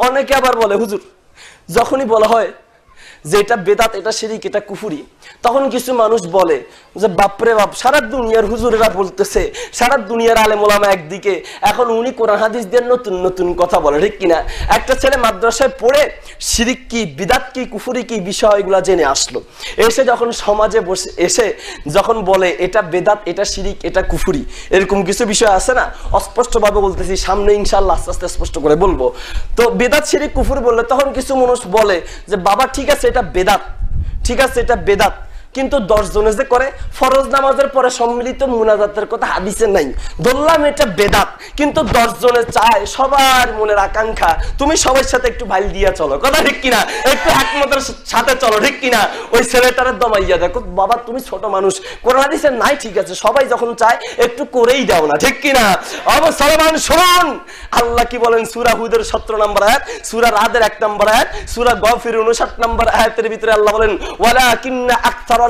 অনেকে আবার বলে হুজুর যখনই বলা হয় যে এটা বেদাত এটা শিরিক এটা কুফরি তখন কিছু মানুষ বলে যে বাপরে বাপ সারা দুনিয়ার হুজুরেরা বলতেছে সারা দুনিয়ার আলেম ওলামা একদিকে এখন উনি কোরআন হাদিস দিয়ে নতুন নতুন কথা বলে ঠিক কিনা একটা ছেলে মাদ্রাসায় পড়ে শিরিক কি বিদাত কি কুফরি কি বিষয়গুলো জেনে আসলো এসে যখন সমাজে বসে এসে যখন বলে এটা বেদাত এটা শিরিক এটা কুফরি এরকম কিছু বিষয় আছে না অস্পষ্টভাবে বলতেছি সামনে ইনশাআল্লাহ আস্তে আস্তে স্পষ্ট করে বলবো তো বেদাত শিরিক কুফরি বললে তখন কিছু মানুষ বলে যে বাবা ঠিক আছে এটা বেদাত ঠিক আছে এটা বেদাত কিন্তু 10 জনে যে করে ফরজ নামাজের পরে সম্মিলিত মুনাজাতের কথা হাদিসে নাই ধরলাম এটা বেদাত কিন্তু 10 জনে চায় সবার মনের আকাঙ্ক্ষা তুমি সবার সাথে একটু ভাইল দিয়া চলো কথা ঠিক কিনা একটু একমতের সাথে চলো ঠিক কিনা ওই ছেলেটারে দমাইয়া দেখো বাবা তুমি ছোট মানুষ কোরআন হাদিসে নাই ঠিক আছে সবাই যখন চায় একটু করেই দাও না ঠিক কিনা মুসলমান শুনুন আল্লাহ কি বলেন সূরা হুদের 17 নম্বর আয়াত সূরা রাদের 1 নম্বর আয়াত সূরা গাফির 59 নম্বর আয়াতের ভিতরে আল্লাহ বলেন ওয়ালাকিন্না আকসার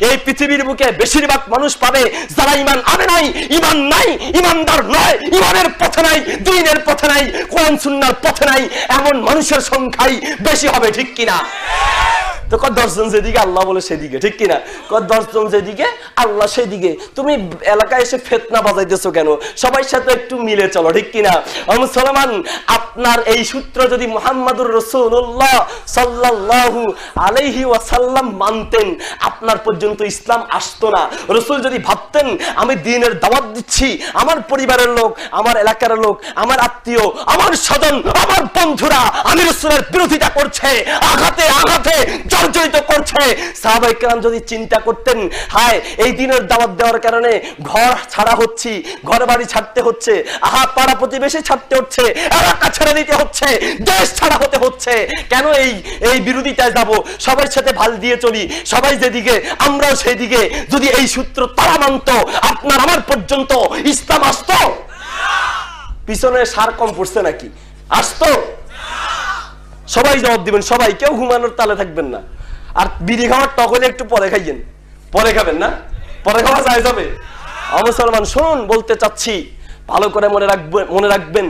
এই পৃথিবীর বুকে বেশিরভাগ মানুষ পাবে যারা ঈমান আনে নাই ঈমান নাই ঈমানদার নয় ঈমানের পথে নাই দ্বীনের পথে নাই কোরআন সুন্নাহর পথে নাই এমন মানুষের সংখ্যাই বেশি হবে ঠিক কিনা তো 10 জন যেদিকে আল্লাহ বলে সেদিকে ঠিক কিনা 10 জন যেদিকে আল্লাহ সেদিকে তুমি এলাকায় এসে ফিতনা বাজাইতেছো কেন সবার সাথে একটু মিলে চলো ঠিক কিনা মুসলমান আপনার এই সূত্র যদি মুহাম্মদুর রাসূলুল্লাহ সাল্লাল্লাহু আলাইহি ওয়াসাল্লাম মানতেন আপনার পর্যন্ত ইসলাম আসতো না রাসূল যদি ভাবতেন আমি দ্বীনের দাওয়াত দিচ্ছি আমার পরিবারের লোক আমার এলাকার লোক আমার আত্মীয় আমার স্বজন আমার বন্ধুরা আমি রাসূলের বিরোধিতা করছে আঘাতে আঘাতে জর্জরিত করছে সাহাবায়ে কেরাম যদি চিন্তা করতেন হায় এই দ্বীনের দাওয়াত দেওয়ার কারণে ঘর ছাড়া হচ্ছে ঘর বাড়ি ছাড়তে হচ্ছে আহা পাড়া প্রতিবেশী ছাড়তে হচ্ছে এলাকা ছেড়ে দিতে হচ্ছে দেশ ছাড়া হতে হচ্ছে কেন এই বিরোধিতায় যাব সবার সাথে ভাল দিয়ে চলি সবাই যেদিকে আমরাও সেদিকে যদি এই সূত্র তারা মানত আপনার আমার পর্যন্ত ইসলাম আসতো পিছনে সার কম পড়ছে নাকি আসতো সবাই জবাব দিবেন সবাই কেউ ঘুমানোর তালে থাকবেন না আর বিড়ি খাওয়ার টকলে একটু পরে খাইয়েন পরে খাবেন না পরে খাওয়া যায় যাবে মুসলমান শুনুন বলতে চাচ্ছি ভালো করে মনে রাখবেন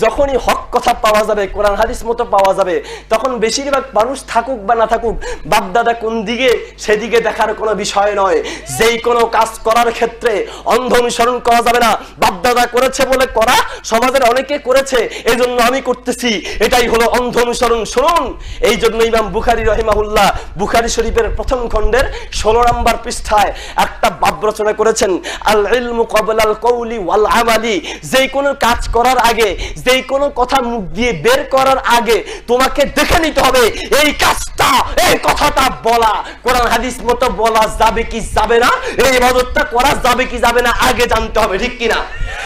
যখনই হক কথা পাওয়া যাবে কোরআন হাদিস মতো পাওয়া যাবে তখন বেশিরভাগ মানুষ থাকুক বা না থাকুক বাপ দাদা কোন দিকে সেদিকে দেখার কোনো বিষয় নয় যেই কোনো কাজ করার ক্ষেত্রে অন্ধ অনুসরণ করা যাবে না বাপ দাদা করেছে বলে করা সমাজের অনেকে করেছে এজন্য আমি করতেছি এটাই হলো অন্ধ অনুসরণ শুনুন এই জন্য ইমাম বুখারী রাহিমাহুল্লাহ বুখারী শরীফের প্রথম খণ্ডের 16 নম্বর পৃষ্ঠায় একটা বাব রচনা করেছেন আল ইলমু ক্বাবলাল কওলি ওয়াল আমালি যেই কোনো কাজ করার আগে যেই কোনো কথা মুখ দিয়ে বের করার আগে তোমাকে দেখে নিতে হবে এই কাজটা এই কথাটা বলা কোরআন হাদিস মতো বলা যাবে কি যাবে না এই ইবাদতটা করা যাবে কি যাবে না আগে জানতে হবে ঠিক কিনা